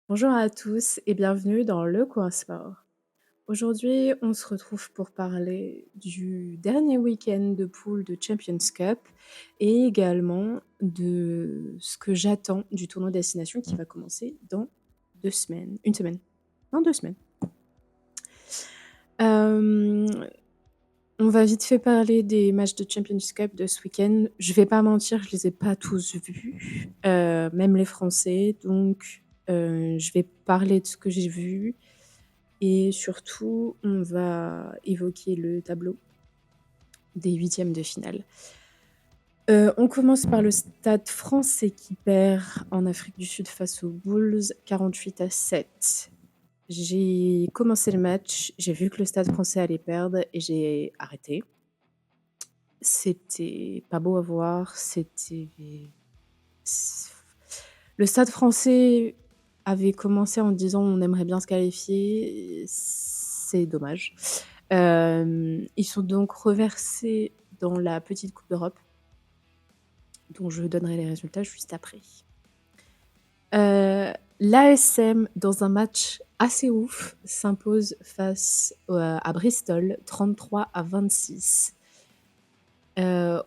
Bonjour à tous et bienvenue dans Le Coin Sport. Aujourd'hui, on se retrouve pour parler du dernier week-end de poule de Champions Cup et également de ce que j'attends du tournoi Destination qui va commencer dans 2 semaines. 1 semaine. Non, 2 semaines. Hem, on va vite fait parler des matchs de Champions Cup de ce week-end. Je vais pas mentir, je les ai pas tous vus, même les français, donc je vais parler de ce que j'ai vu et surtout, on va évoquer le tableau des huitièmes de finale. On commence par le Stade français qui perd en Afrique du Sud face aux Bulls 48-7. J'ai commencé le match, j'ai vu que le Stade français allait perdre et j'ai arrêté. C'était pas beau à voir, le Stade français avait commencé en disant: «On aimerait bien se qualifier», c'est dommage. Ils sont donc reversés dans la petite coupe d'Europe, dont je donnerai les résultats juste après. L'ASM, dans un match assez ouf, s'impose face, à Bristol 33-26.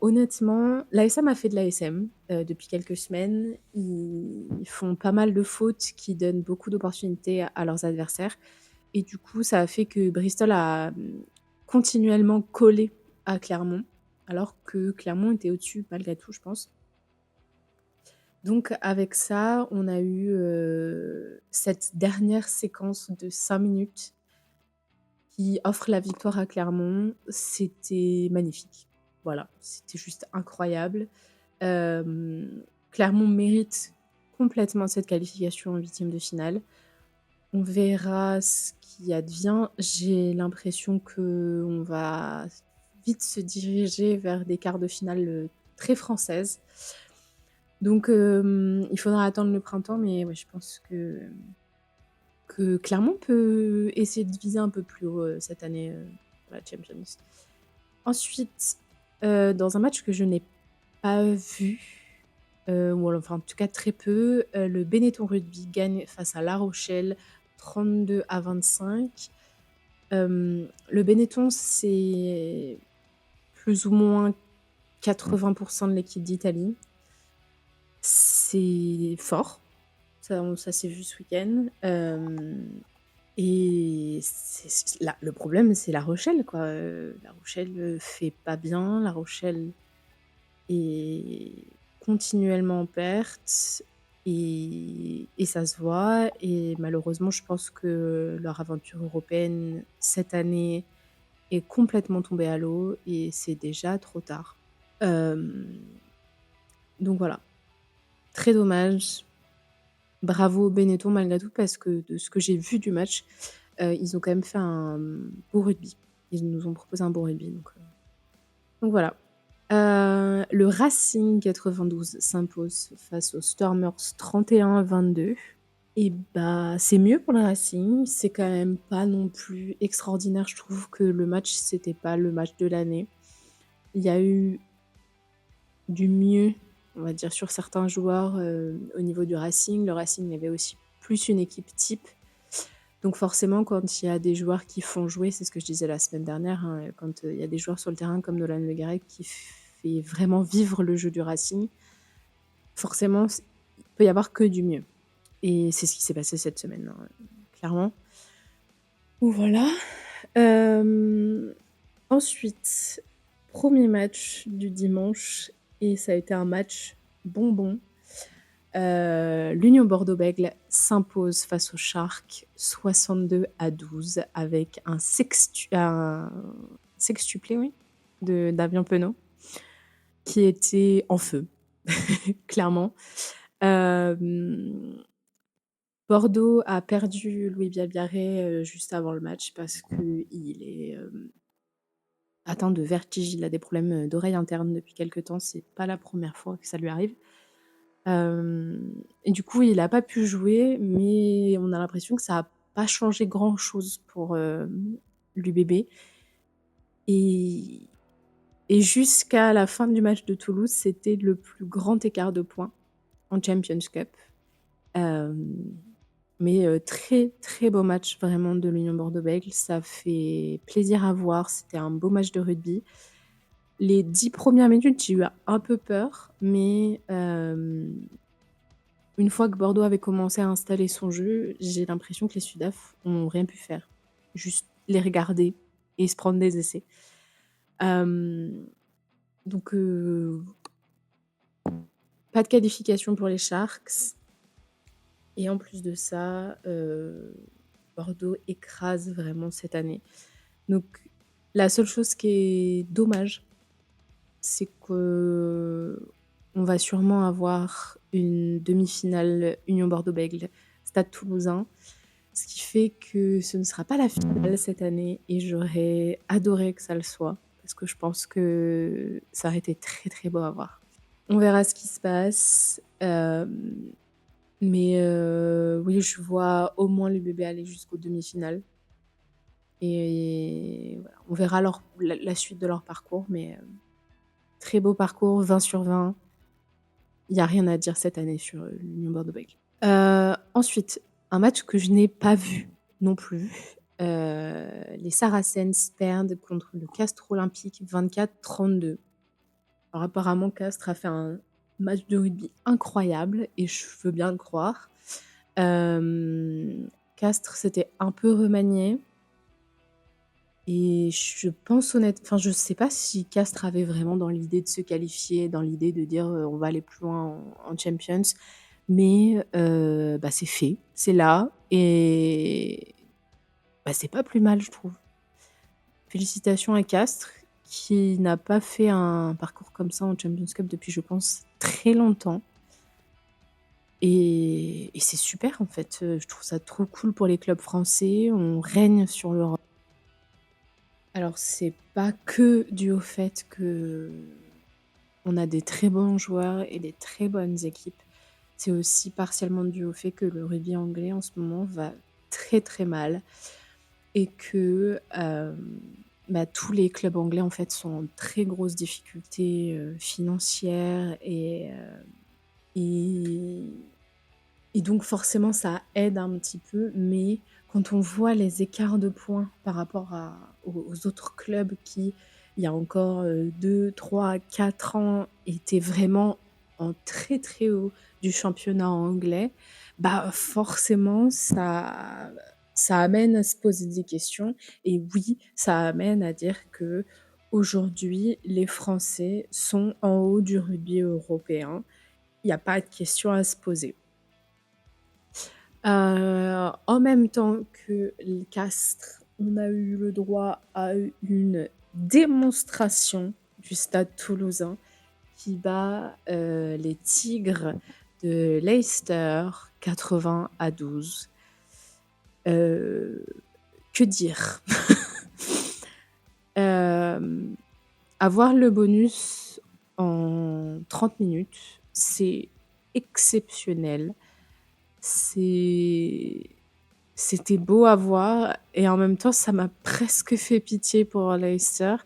Honnêtement, l'ASM a fait de l'ASM, depuis quelques semaines. Ils font pas mal de fautes qui donnent beaucoup d'opportunités à leurs adversaires et du coup, ça a fait que Bristol a, continuellement collé à Clermont, alors que Clermont était au-dessus malgré tout, je pense. Donc avec ça, on a eu, cette dernière séquence de 5 minutes qui offre la victoire à Clermont. C'était magnifique. Voilà, c'était juste incroyable. Clermont mérite complètement cette qualification en huitièmes de finale. On verra ce qui advient. J'ai l'impression qu'on va vite se diriger vers des quarts de finale, très françaises. Donc il faudra attendre le printemps, mais ouais, je pense que Clermont peut essayer de viser un peu plus haut, cette année, pour la Champions. Ensuite, dans un match que je n'ai pas vu, ou alors enfin, en tout cas très peu, le Benetton Rugby gagne face à La Rochelle 32-25. Le Benetton, c'est plus ou moins 80 de l'équipe d'Italie. C'est fort, ça s'est vu ce week-end, et c'est là, le problème, c'est La Rochelle, quoi, La Rochelle, fait pas bien. La Rochelle est continuellement en perte et ça se voit et malheureusement, je pense que leur aventure européenne cette année est complètement tombée à l'eau et c'est déjà trop tard. Hem, donc voilà, très dommage. Bravo au Benetton malgré tout parce que de ce que j'ai vu du match, ils ont quand même fait un, beau rugby. Ils nous ont proposé un beau rugby donc voilà. Le Racing 92 s'impose face aux Stormers 31-22 et bah, c'est mieux pour le Racing. C'est quand même pas non plus extraordinaire. Je trouve que le match, c'était pas le match de l'année. Il y a eu du mieux, on va dire, sur certains joueurs, au niveau du Racing. Le Racing, il y avait aussi plus une équipe type. Donc forcément, quand il y a des joueurs qui font jouer, c'est ce que je disais la semaine dernière, hein, quand, il y a des joueurs sur le terrain comme Nolan Le Garec qui fait vraiment vivre le jeu du Racing, forcément, il peut y avoir que du mieux et c'est ce qui s'est passé cette semaine, hein, clairement. Donc voilà. Hem, ensuite, 1er match du dimanche et ça a été un match bonbon. L'Union Bordeaux-Bègles s'impose face aux Sharks 62-12 avec un sextuplé, oui, de Damien Penaud qui était en feu, clairement. Hem, Bordeaux a perdu Louis Bielbiarré, juste avant le match parce qu'il est, atteint de vertige. Il a des problèmes, d'oreille interne depuis quelque temps. C'est pas la première fois que ça lui arrive. Et du coup, il a pas pu jouer, mais on a l'impression que ça a pas changé grand chose pour, l'UBB et jusqu'à la fin du match de Toulouse, c'était le plus grand écart de points en Champions Cup. Hem, Mais très, très beau match vraiment de l'Union Bordeaux-Bègles. Ça fait plaisir à voir, c'était un beau match de rugby. Les 10 premières minutes, j'ai eu un peu peur, mais une fois que Bordeaux avait commencé à installer son jeu, j'ai l'impression que les Sudaf ont rien pu faire. Juste les regarder et se prendre des essais. Hem, donc pas de qualification pour les Sharks et en plus de ça, Bordeaux écrase vraiment cette année. Donc la seule chose qui est dommage, c'est qu'on va sûrement avoir une demi-finale Union Bordeaux-Bègles, Stade Toulousain, ce qui fait que ce ne sera pas la finale cette année et j'aurais adoré que ça le soit parce que je pense que ça aurait été très, très beau à voir. On verra ce qui se passe, mais oui, je vois au moins les bébés aller jusqu'aux demi-finales et voilà, on verra la suite de leur parcours, mais très beau parcours, 20/20. Il y a rien à dire cette année sur, l'Union Bordeaux-Bègles. Ensuite, un match que je n'ai pas vu non plus, les Saracens perdent contre le Castres Olympique 24-32. Alors apparemment Castres a fait un match de rugby incroyable et je veux bien le croire. Castres s'était un peu remanié et je pense enfin je sais pas si Castres avait vraiment dans l'idée de se qualifier, dans l'idée de dire, «On va aller plus loin en Champions». Mais bah, c'est fait, c'est là et bah, c'est pas plus mal, je trouve. Félicitations à Castres, qui n'a pas fait un parcours comme ça en Champions Cup depuis, je pense, très longtemps et c'est super, en fait, je trouve ça trop cool pour les clubs français. On règne sur l'Europe. Alors c'est pas que dû au fait qu'on a des très bons joueurs et des très bonnes équipes. C'est aussi partiellement dû au fait que le rugby anglais en ce moment va très, très mal et que, bah, tous les clubs anglais en fait sont en très grosses difficultés, financières et et donc forcément ça aide un petit peu, mais quand on voit les écarts de points par rapport aux autres clubs qui, il y a encore, 2-3-4 ans étaient vraiment en très, très haut du championnat anglais, bah, forcément ça amène à se poser des questions et oui, ça amène à dire qu'aujourd'hui les Français sont en haut du rugby européen. Il y a pas de question à se poser. En même temps que les Castres, on a eu le droit à une démonstration du Stade Toulousain qui bat, les Tigres de Leicester 80-12. Heu, que dire? Hem, Avoir le bonus en 30 minutes, c'est exceptionnel. C'est C'était beau à voir et en même temps, ça m'a presque fait pitié pour Leicester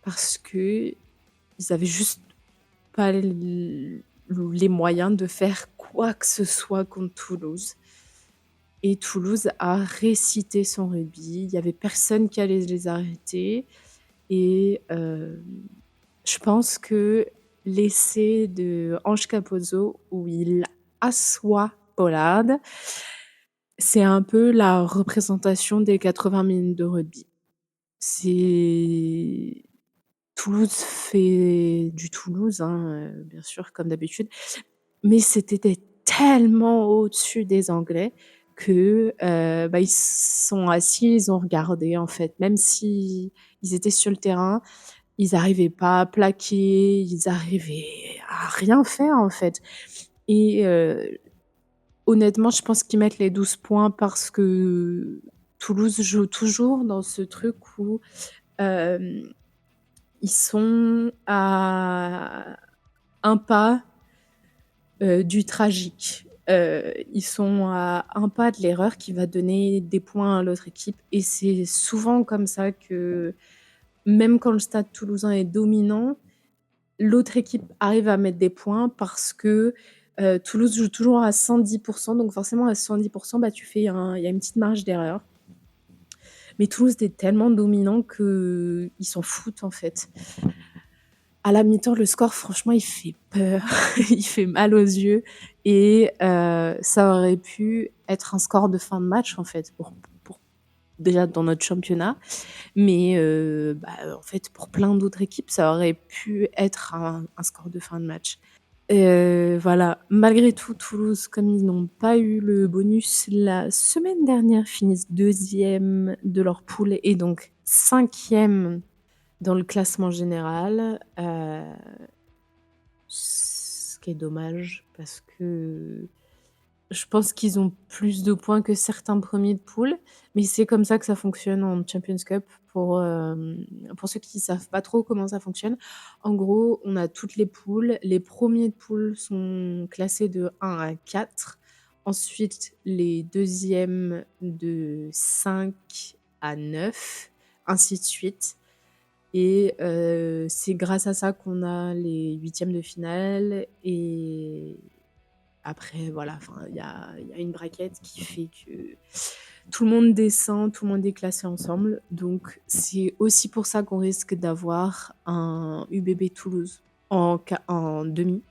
parce qu'ils avaient juste pas les moyens de faire quoi que ce soit contre Toulouse et Toulouse a récité son rugby. Il y avait personne qui allait les arrêter et je pense que l'essai de Ange Capozzo où il assoit Pollard, c'est un peu la représentation des 80 minutes de rugby. C'est Toulouse fait du Toulouse, hein, bien sûr, comme d'habitude, mais c'était tellement au-dessus des Anglais que, bah, ils se sont assis, ils ont regardé, en fait. Même si ils étaient sur le terrain, ils arrivaient pas à plaquer, ils arrivaient à rien faire, en fait et honnêtement, je pense qu'ils mettent les 12 points parce que Toulouse joue toujours dans ce truc où, hem, ils sont à un pas, du tragique. Ils sont à un pas de l'erreur qui va donner des points à l'autre équipe et c'est souvent comme ça que, même quand le Stade Toulousain est dominant, l'autre équipe arrive à mettre des points parce que, Toulouse joue toujours à 110 donc forcément à 110 bah, il y a une petite marge d'erreur. Mais Toulouse est tellement dominant qu'ils s'en foutent, en fait. À la mi-temps, le score, franchement, il fait peur, il fait mal aux yeux et ça aurait pu être un score de fin de match, en fait, pour déjà dans notre championnat, mais en fait, pour plein d'autres équipes, ça aurait pu être un score de fin de match. Voilà, malgré tout, Toulouse, comme ils n'ont pas eu le bonus la semaine dernière, finissent 2e de leur poule et donc 5e dans le classement général, ce qui est dommage parce que je pense qu'ils ont plus de points que certains premiers de poule, mais c'est comme ça que ça fonctionne en Champions Cup pour ceux qui savent pas trop comment ça fonctionne. En gros, on a toutes les poules. Les premiers de poule sont classés de 1 à 4. Ensuite, les deuxièmes de 5 à 9, ainsi de suite. Et c'est grâce à ça qu'on a les huitièmes de finale et après voilà, enfin il y a une bracket qui fait que tout le monde descend, tout le monde est classé ensemble. Donc c'est aussi pour ça qu'on risque d'avoir un UBB Toulouse en demi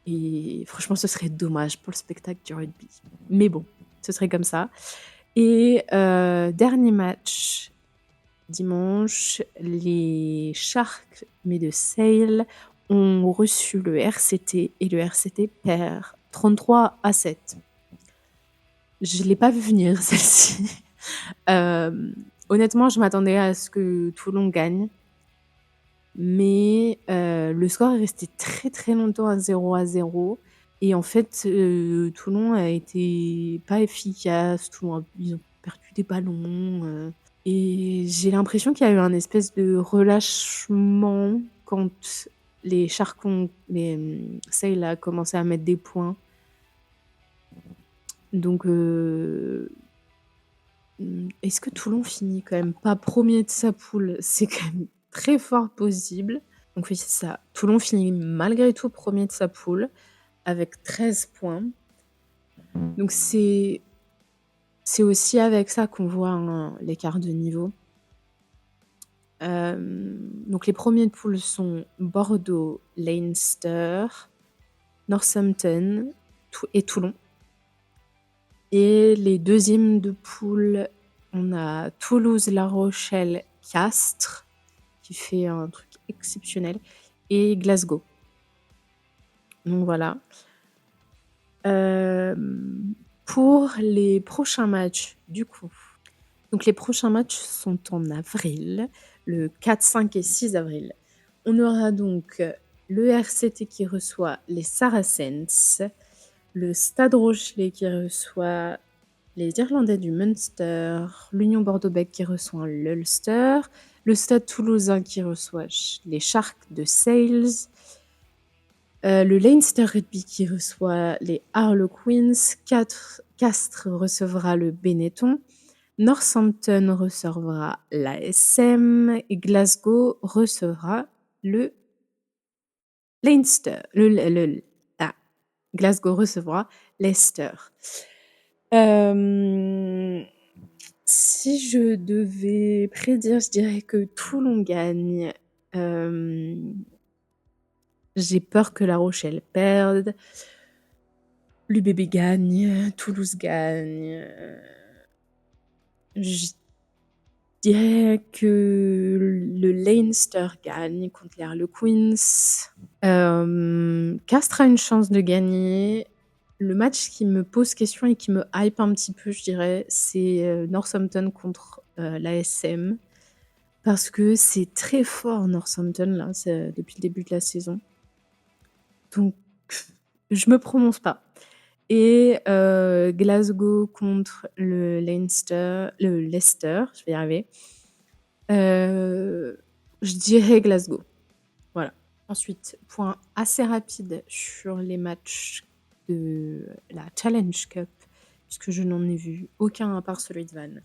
et franchement, ce serait dommage pour le spectacle du rugby. Mais bon, ce serait comme ça et dernier match dimanche, les Sharks, mais de Sale, ont reçu le RCT et le RCT perd 33-7. Je l'ai pas vu venir celle-ci. Honnêtement, je m'attendais à ce que Toulon gagne, mais le score est resté très, très longtemps à 0-0 et en fait, Toulon a été pas efficace. Ils ont perdu des ballons, et j'ai l'impression qu'il y a eu un espèce de relâchement quand les Sharks Sale a commencé à mettre des points. Donc, est-ce que Toulon finit quand même pas premier de sa poule? C'est quand même très fort possible. Donc oui, c'est ça. Toulon finit malgré tout premier de sa poule avec 13 points. Donc c'est aussi avec ça qu'on voit l'écart de niveau. Donc les premiers de poule sont Bordeaux, Leinster, Northampton et Toulon. Et les deuxièmes de poule, on a Toulouse, La Rochelle, Castres, qui fait un truc exceptionnel, et Glasgow. Donc voilà. Pour les prochains matchs, du coup. Donc les prochains matchs sont en avril, le 4, 5 et 6 avril. On aura donc le RCT qui reçoit les Saracens, le Stade Rochelet qui reçoit les Irlandais du Munster, l'Union Bordeaux-Bègles qui reçoit l'Ulster, le Stade Toulousain qui reçoit les Sharks de Sales, le Leinster Rugby qui reçoit les Harlequins, Castres recevra le Benetton, Northampton recevra l'ASM et Glasgow recevra le Leinster. Glasgow recevra Leicester. Si je devais prédire, je dirais que Toulon gagne. J'ai peur que La Rochelle perde. L'UBB gagne, Toulouse gagne. Je dirais que le Leinster gagne contre les Harlequins. Castres a une chance de gagner. Le match qui me pose question et qui me hype un petit peu, je dirais, c'est Northampton contre l'ASM. Parce que c'est très fort Northampton, là, depuis le début de la saison. Donc, je me prononce pas. Et Glasgow contre le Leicester, je vais y arriver. Je dirais Glasgow. Voilà. Ensuite, point assez rapide sur les matchs de la Challenge Cup, puisque je n'en ai vu aucun à part celui de Vannes.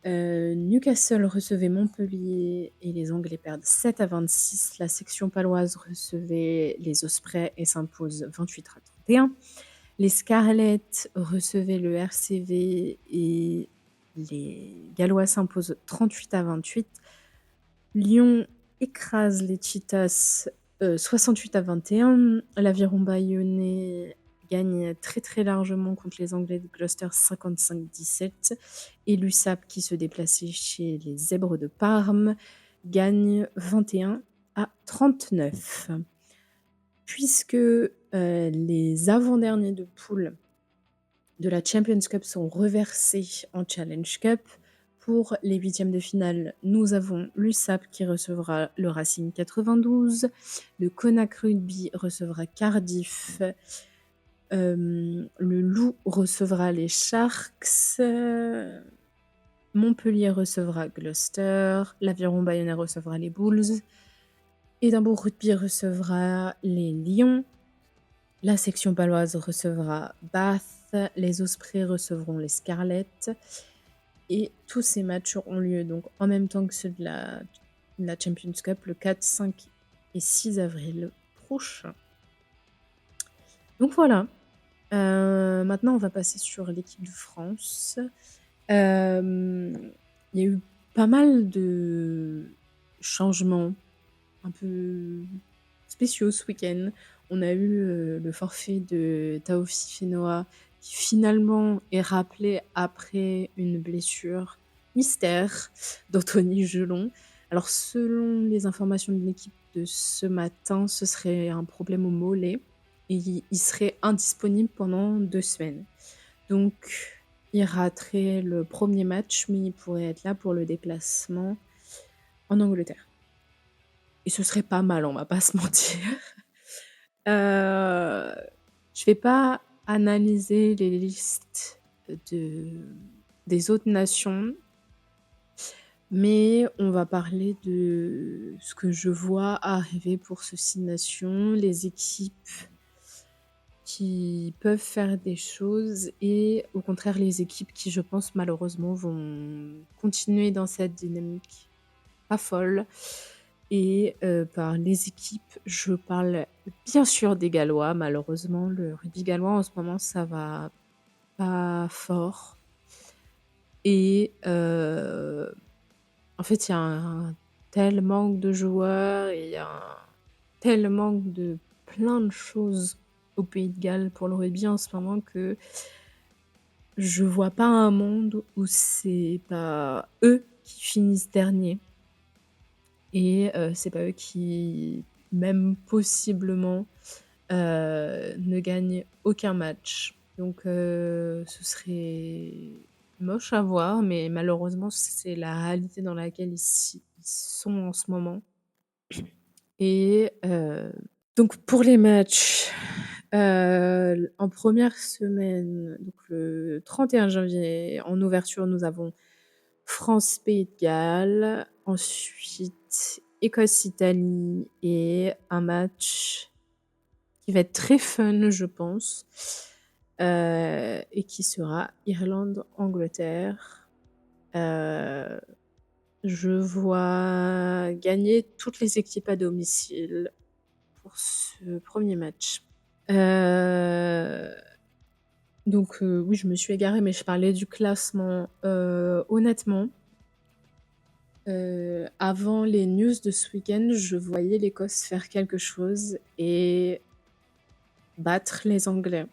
Newcastle recevait Montpellier et les Anglais perdent 7-26. La section paloise recevait les Ospreys et s'impose 28-31. Les Scarlets recevaient le RCV et les Gallois s'imposent 38-28. Lyon écrase les Cheetahs 68-21. L'Aviron bayonnais gagne très très largement contre les Anglais de Gloucester 55-17. Et l'USAP, qui se déplaçait chez les Zèbres de Parme, gagne 21-39. Puisque les avant-derniers de poule de la Champions Cup sont reversés en Challenge Cup, pour les huitièmes de finale, nous avons l'USAP qui recevra le Racing 92, le Connacht Rugby recevra Cardiff, le Loup recevra les Sharks, Montpellier recevra Gloucester, l'Aviron bayonnais recevra les Bulls, Édimbourg Rugby recevra les Lions, la section paloise recevra Bath, les Ospreys recevront les Scarlets, et tous ces matchs auront lieu donc en même temps que ceux de la Champions Cup, le 4, 5 et 6 avril prochain. Donc voilà. Maintenant, on va passer sur l'équipe de France. Il y a eu pas mal de changements un peu spéciaux ce week-end. On a eu le forfait de Taofi Fenoa qui finalement est rappelé après une blessure mystère d'Anthony Gelon. Alors selon les informations de l'équipe de ce matin, ce serait un problème au mollet et il serait indisponible pendant 2 semaines. Donc il raterait le premier match, mais il pourrait être là pour le déplacement en Angleterre. Et ce serait pas mal, on va pas se mentir. Je vais pas analyser les listes des autres nations, mais on va parler de ce que je vois arriver pour ces 6 nations, les équipes qui peuvent faire des choses et au contraire les équipes qui, je pense, malheureusement vont continuer dans cette dynamique pas folle. Et par les équipes, je parle bien sûr des Gallois. Malheureusement, le rugby gallois en ce moment, ça va pas fort. Et en fait, il y a un tel manque de joueurs et il y a un tel manque de plein de choses au Pays de Galles pour le rugby en ce moment que je vois pas un monde où c'est pas eux qui finissent derniers. Et c'est pas eux qui, même possiblement, ne gagnent aucun match. Donc ce serait moche à voir, mais malheureusement, c'est la réalité dans laquelle ils sont en ce moment. Et donc pour les matchs, en première semaine, donc le 31 janvier, en ouverture, nous avons France-Pays de Galles, ensuite Écosse-Italie et un match qui va être très fun, je pense, et qui sera Irlande-Angleterre. Je vois gagner toutes les équipes à domicile pour ce premier match. Donc oui, je me suis égarée, mais je parlais du classement. Honnêtement, avant les news de ce week-end, je voyais l'Écosse faire quelque chose et battre les Anglais.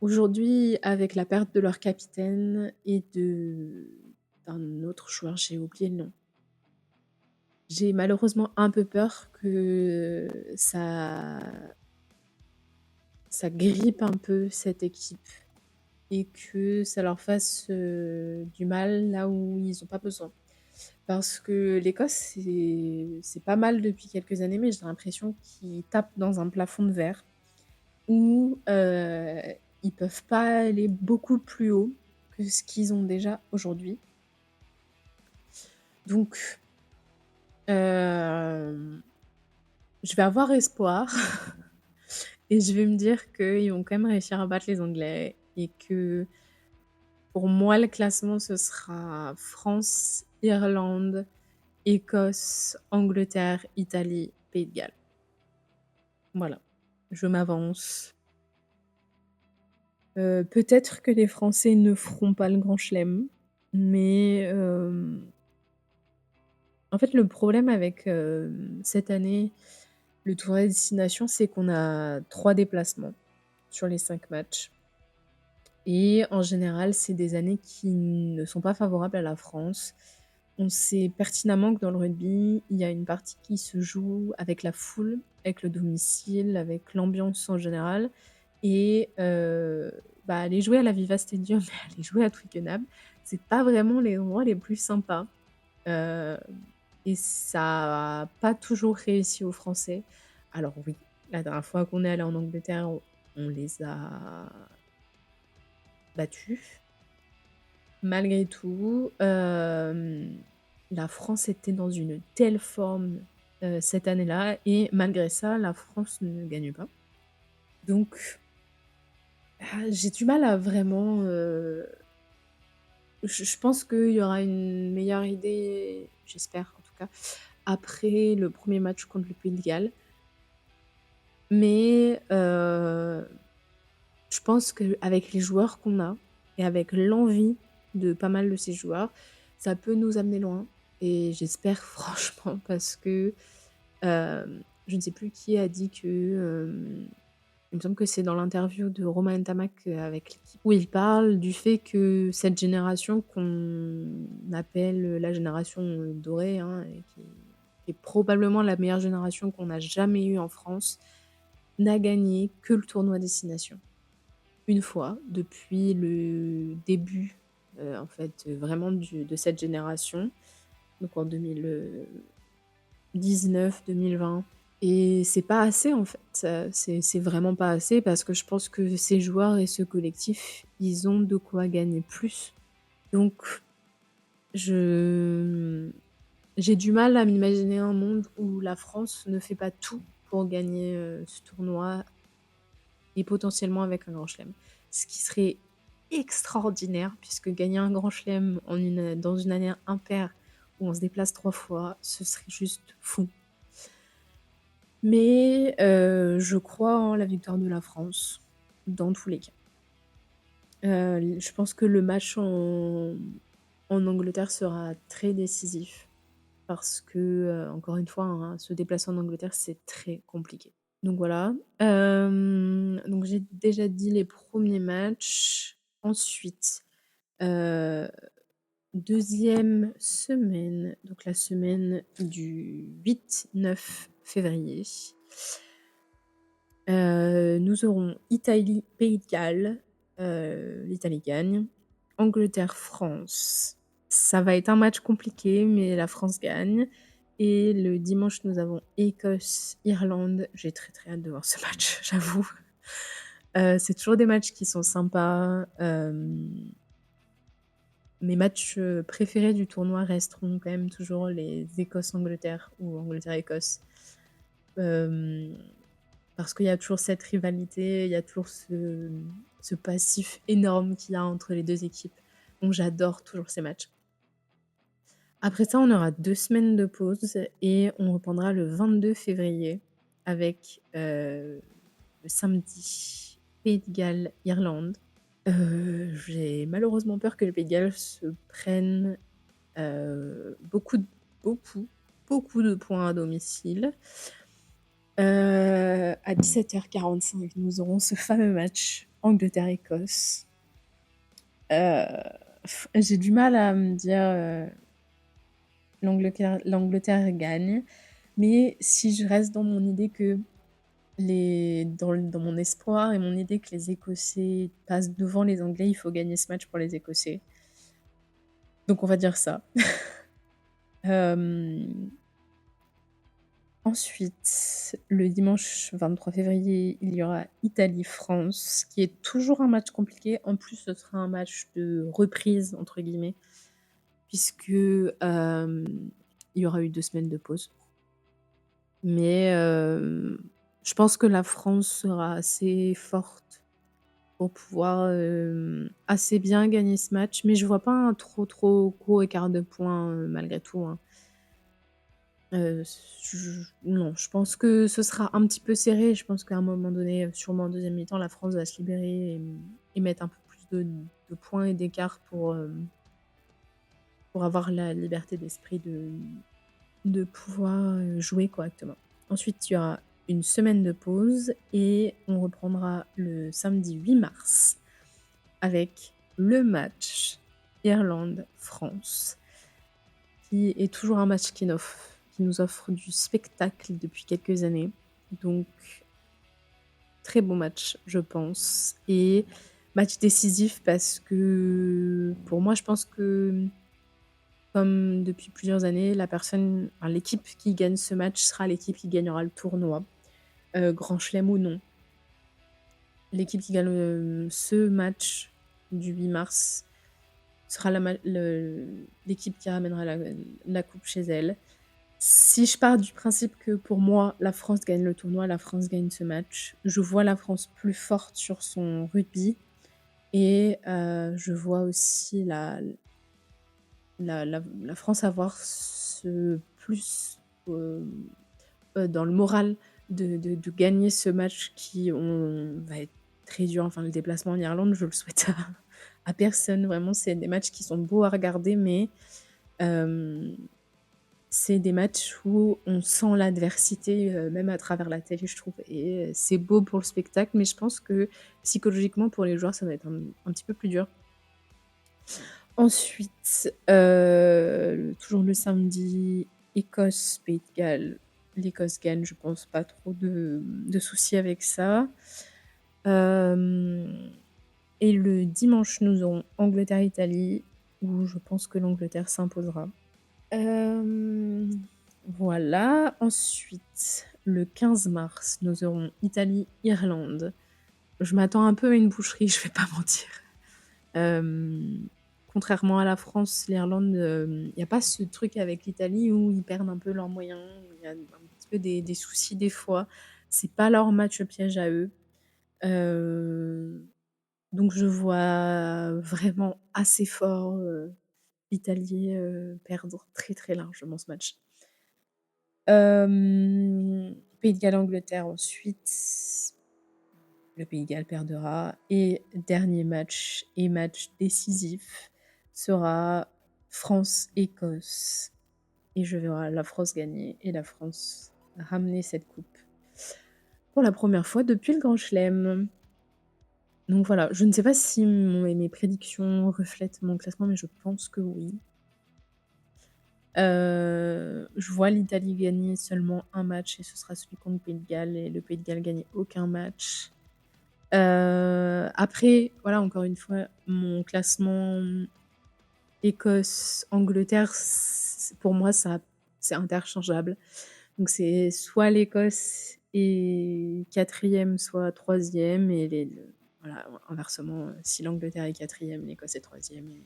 Aujourd'hui, avec la perte de leur capitaine et d'un autre joueur, j'ai oublié le nom. J'ai malheureusement un peu peur que ça grippe un peu cette équipe et que ça leur fasse du mal là où ils n'ont pas besoin. Parce que l'Écosse, c'est pas mal depuis quelques années, mais j'ai l'impression qu'ils tapent dans un plafond de verre où ils peuvent pas aller beaucoup plus haut que ce qu'ils ont déjà aujourd'hui. Donc, je vais avoir espoir et je vais me dire qu'ils vont quand même réussir à battre les Anglais et que Pour moi, le classement, ce sera France, Irlande, Écosse, Angleterre, Italie, Pays de Galles. Voilà, je m'avance. Peut-être que les Français ne feront pas le Grand Chelem, mais en fait, le problème avec, cette année, le tour à destination, c'est qu'on a 3 déplacements sur les 5 matchs et en général, c'est des années qui ne sont pas favorables à la France. On sait pertinemment que dans le rugby, il y a une partie qui se joue avec la foule, avec le domicile, avec l'ambiance en général et bah, aller jouer à l'Aviva Stadium et aller jouer à Twickenham, c'est pas vraiment les endroits les plus sympas, heu et ça a pas toujours réussi aux Français. Alors oui, la dernière fois qu'on est allé en Angleterre, on les a battus. Malgré tout, la France était dans une telle forme, cette année-là et malgré ça, la France ne gagne pas. Donc, j'ai du mal à vraiment, je pense qu'il y aura une meilleure idée, j'espère en tout cas, après le premier match contre le Pays de Galles. Mais, je pense qu'avec les joueurs qu'on a et avec l'envie de pas mal de ces joueurs, ça peut nous amener loin et j'espère franchement parce que, je ne sais plus qui a dit que, il me semble que c'est dans l'interview de Romain Ntamak, avec l'équipe où il parle du fait que cette génération qu'on appelle, la génération, dorée, hein, et qui est probablement la meilleure génération qu'on a jamais eue en France, n'a gagné que le tournoi destination. Une fois depuis le début, en fait, vraiment de cette génération, donc en 2019-2020 et c'est pas assez en fait, c'est vraiment pas assez parce que je pense que ces joueurs et ce collectif, ils ont de quoi gagner plus. Donc je j'ai du mal à m'imaginer un monde où la France ne fait pas tout pour gagner, ce tournoi et potentiellement avec un grand chelem. Ce qui serait extraordinaire puisque gagner un grand chelem dans une année impaire où on se déplace 3 fois, ce serait juste fou. Mais je crois en la victoire de la France, dans tous les cas. Je pense que le match en Angleterre sera très décisif parce que, encore une fois, hein, se déplacer en Angleterre, c'est très compliqué. Donc voilà, donc j'ai déjà dit les premiers matchs. Ensuite, heu, 2e semaine, donc la semaine du 8-9 février, nous aurons Italie-Pays de Galles, l'Italie gagne. Angleterre-France, ça va être un match compliqué, mais la France gagne et le dimanche, nous avons Écosse-Irlande. J'ai très, très hâte de voir ce match, j'avoue. C'est toujours des matchs qui sont sympas, mes matchs, préférés du tournoi resteront quand même toujours les Écosse-Angleterre ou Angleterre-Écosse. Hem Parce qu'il y a toujours cette rivalité, il y a toujours ce passif énorme qu'il y a entre les 2 équipes. Donc j'adore toujours ces matchs. Après ça, on aura 2 semaines de pause et on reprendra le 22 février avec, le samedi, Pays de Galles, Irlande. J'ai malheureusement peur que le Pays de Galles se prenne, beaucoup, beaucoup, beaucoup de points à domicile. À 17h45, nous aurons ce fameux match Angleterre-Écosse. J'ai du mal à me dire, l'Angleterre gagne, mais si je reste dans mon idée que dans mon espoir et mon idée que les Écossais passent devant les Anglais, il faut gagner ce match pour les Écossais. Donc on va dire ça. Hem Ensuite, le dimanche 23 février, il y aura Italie-France, qui est toujours un match compliqué. En plus, ce sera un match de «reprise» entre guillemets, puisque, il y aura eu 2 semaines de pause. Mais, je pense que la France sera assez forte pour pouvoir, assez bien gagner ce match, mais je vois pas un trop gros écart de points, malgré tout, hein. Je non, je pense que ce sera un petit peu serré. Je pense qu'à un moment donné, sûrement en deuxième mi-temps, la France va se libérer et mettre un peu plus de points et d'écart pour avoir la liberté d'esprit de pouvoir, jouer correctement. Ensuite, il y aura une semaine de pause et on reprendra le samedi 8 mars avec le match Irlande-France, qui est toujours un match qui nous offre du spectacle depuis quelques années. Donc très bon match, je pense, et match décisif parce que pour moi, je pense que, comme depuis plusieurs années, l'équipe qui gagne ce match sera l'équipe qui gagnera le tournoi, grand chelem ou non. L'équipe qui gagne, ce match du 8 mars sera l'équipe qui ramènera la coupe chez elle. Si je pars du principe que pour moi, la France gagne le tournoi, la France gagne ce match, je vois la France plus forte sur son rugby et je vois aussi la France avoir ce plus, dans le moral de gagner ce match qui va être très dur. Enfin, le déplacement en Irlande, je le souhaite à personne. Vraiment, c'est des matchs qui sont beaux à regarder, mais hem, c'est des matchs où on sent l'adversité, même à travers la télé, je trouve, et c'est beau pour le spectacle, mais je pense que psychologiquement, pour les joueurs, ça va être un petit peu plus dur. Ensuite, toujours le samedi, Écosse, Pays de Galles. L'Écosse gagne, je pense pas trop de soucis avec ça. Hem Et le dimanche, nous aurons Angleterre-Italie, où je pense que l'Angleterre s'imposera. Hem, voilà. Ensuite, le 15 mars, nous aurons Italie-Irlande. Je m'attends un peu à une boucherie, je vais pas mentir. Hem, Contrairement à la France, l'Irlande, il y a pas ce truc avec l'Italie où ils perdent un peu leurs moyens, où il y a un petit peu des soucis des fois. C'est pas leur match piège à eux. Heu, donc je vois vraiment assez fort, l'Italie, perdre très, très largement ce match. Pays de Galles-Angleterre ensuite, le Pays de Galles perdra et dernier match et match décisif sera France-Écosse, et je verrai la France gagner et la France ramener cette coupe pour la première fois depuis le Grand Chelem. Donc voilà, je ne sais pas si mes prédictions reflètent mon classement, mais je pense que oui. Je vois l'Italie gagner seulement un match et ce sera celui contre le Pays de Galles, et le Pays de Galles gagner aucun match. Après, voilà, encore une fois, mon classement Écosse-Angleterre, pour moi, c'est interchangeable. Donc c'est soit l'Écosse est 4e, soit 3e, et voilà, inversement, si l'Angleterre est 4e, l'Écosse est 3e, et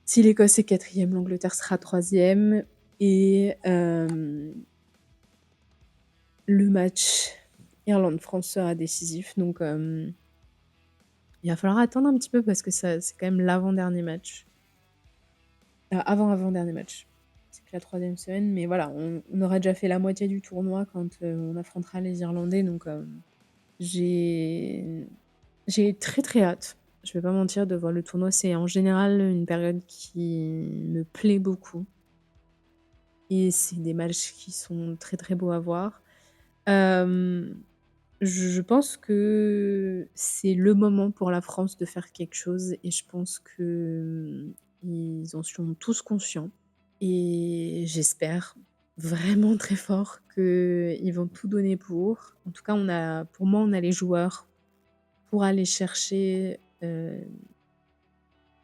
si l'Écosse est 4e, l'Angleterre sera 3e, et le match Irlande-France sera décisif. Donc il va falloir attendre un petit peu parce que ça c'est quand même l'avant-dernier match. Avant-avant-dernier match. C'est que la 3e semaine, mais voilà, on aura déjà fait la moitié du tournoi quand, on affrontera les Irlandais, donc j'ai j'ai très, très hâte. Je vais pas mentir, de voir le tournoi. C'est en général une période qui me plaît beaucoup, et c'est des matchs qui sont très, très beaux à voir. Hem, je pense que c'est le moment pour la France de faire quelque chose, et je pense que, ils en sont tous conscients, et j'espère vraiment très fort qu'ils vont tout donner pour. En tout cas, pour moi, on a les joueurs pour aller chercher,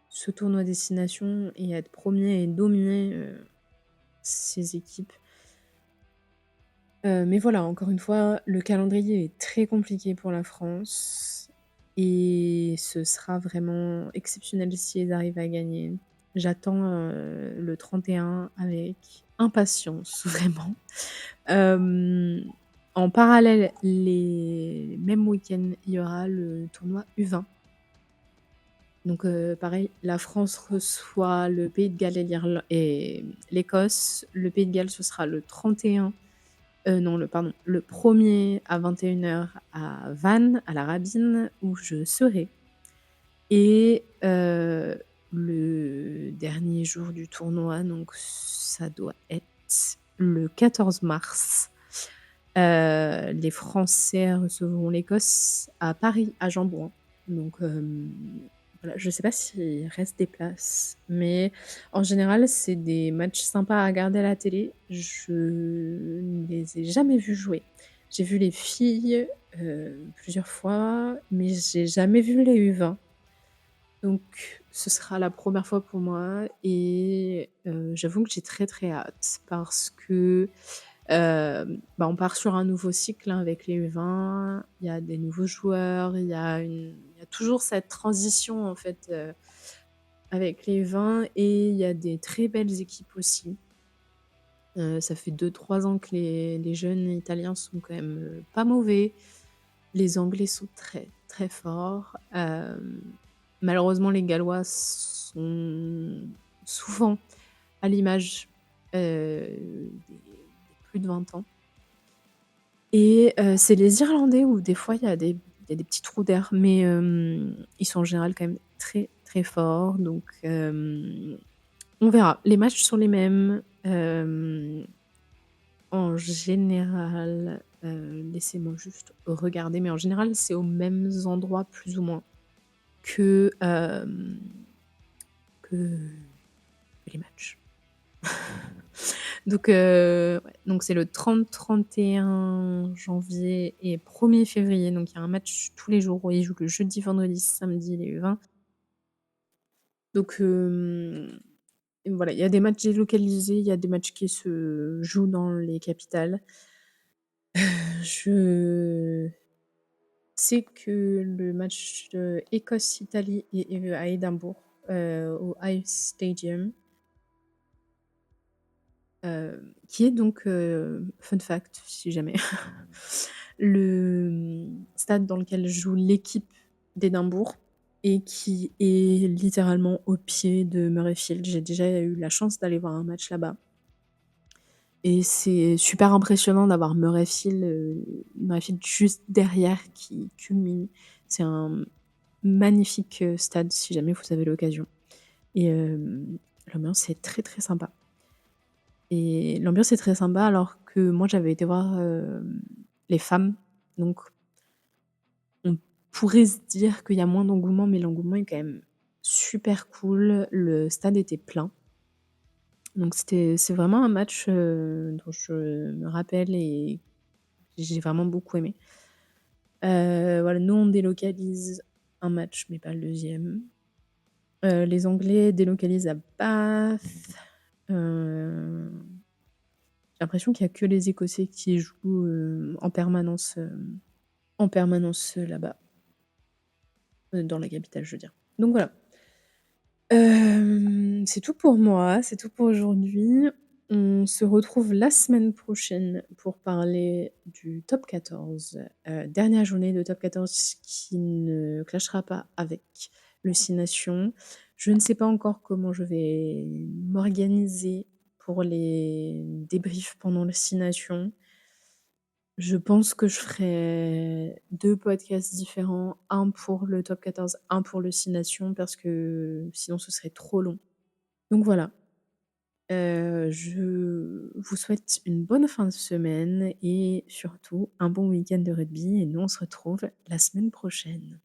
ce tournoi destination et être premier et dominer, ces équipes. Mais voilà, encore une fois, le calendrier est très compliqué pour la France, et ce sera vraiment exceptionnel si elles arrivent à gagner. J'attends, le 31 avec impatience, vraiment. Hem, en parallèle, les mêmes week-ends, il y aura le tournoi U20. Donc pareil, la France reçoit le Pays de Galles et l'Écosse. Le Pays de Galles, ce sera le 31, non, le 1er à 21h à Vannes, à la Rabine, où je serai. Et le dernier jour du tournoi, donc ça doit être le 14 mars, les Français recevront l'Écosse à Paris, à Jambouin. Donc voilà, je sais pas s'il reste des places, mais en général, c'est des matchs sympas à regarder à la télé. Je ne les ai jamais vus jouer. J'ai vu les filles, plusieurs fois, mais j'ai jamais vu les U20. Donc ce sera la première fois pour moi et j'avoue que j'ai très, très hâte parce que, bah, on part sur un nouveau cycle, hein, avec les U20. Il y a des nouveaux joueurs, il y a toujours cette transition, en fait, avec les U20 et il y a des très belles équipes aussi. Ça fait 2, 3 ans que les jeunes italiens sont quand même, pas mauvais. Les Anglais sont très, très forts. Malheureusement, les Gallois sont souvent à l'image, des plus de 20 ans et c'est les Irlandais où des fois il y a des petits trous d'air, mais ils sont en général quand même très, très forts donc on verra. Les matchs sont les mêmes, en général, laissez-moi juste regarder, mais en général, c'est aux mêmes endroits plus ou moins que, que les matchs. Donc ouais, donc c'est le 30, 31 janvier et 1er février, donc il y a un match tous les jours. Ils jouent le jeudi, vendredi, samedi, les U20. Donc et voilà, il y a des matchs délocalisés, il y a des matchs qui se jouent dans les capitales. Je sais que le match, Écosse-Italie est à Édimbourg, au Ice Stadium. Qui est donc, fun fact si jamais, le, stade dans lequel joue l'équipe d'Édimbourg et qui est littéralement au pied de Murrayfield. J'ai déjà eu la chance d'aller voir un match là-bas et c'est super impressionnant d'avoir Murrayfield juste derrière qui culmine. C'est un magnifique, stade si jamais vous avez l'occasion et l'ambiance est très, très sympa. Et l'ambiance est très sympa alors que moi j'avais été voir, les femmes, donc on pourrait se dire qu'il y a moins d'engouement, mais l'engouement est quand même super cool. Le stade était plein, donc c'est vraiment un match, dont je me rappelle et j'ai vraiment beaucoup aimé. Voilà, nous on délocalise un match, mais pas le deuxième. Les Anglais délocalisent à Bath, heu j'ai l'impression qu'il y a que les Écossais qui jouent, en permanence, là-bas, dans la capitale, je veux dire. Donc voilà. C'est tout pour moi, c'est tout pour aujourd'hui. On se retrouve la semaine prochaine pour parler du top 14, dernière journée de top 14 qui ne clashera pas avec le 6 Nations. Je ne sais pas encore comment je vais m'organiser pour les débriefs pendant le 6 Nations. Je pense que je ferai 2 podcasts différents, un pour le top 14, un pour le 6 nations parce que sinon ce serait trop long. Donc voilà, je vous souhaite une bonne fin de semaine et surtout un bon week-end de rugby et nous on se retrouve la semaine prochaine.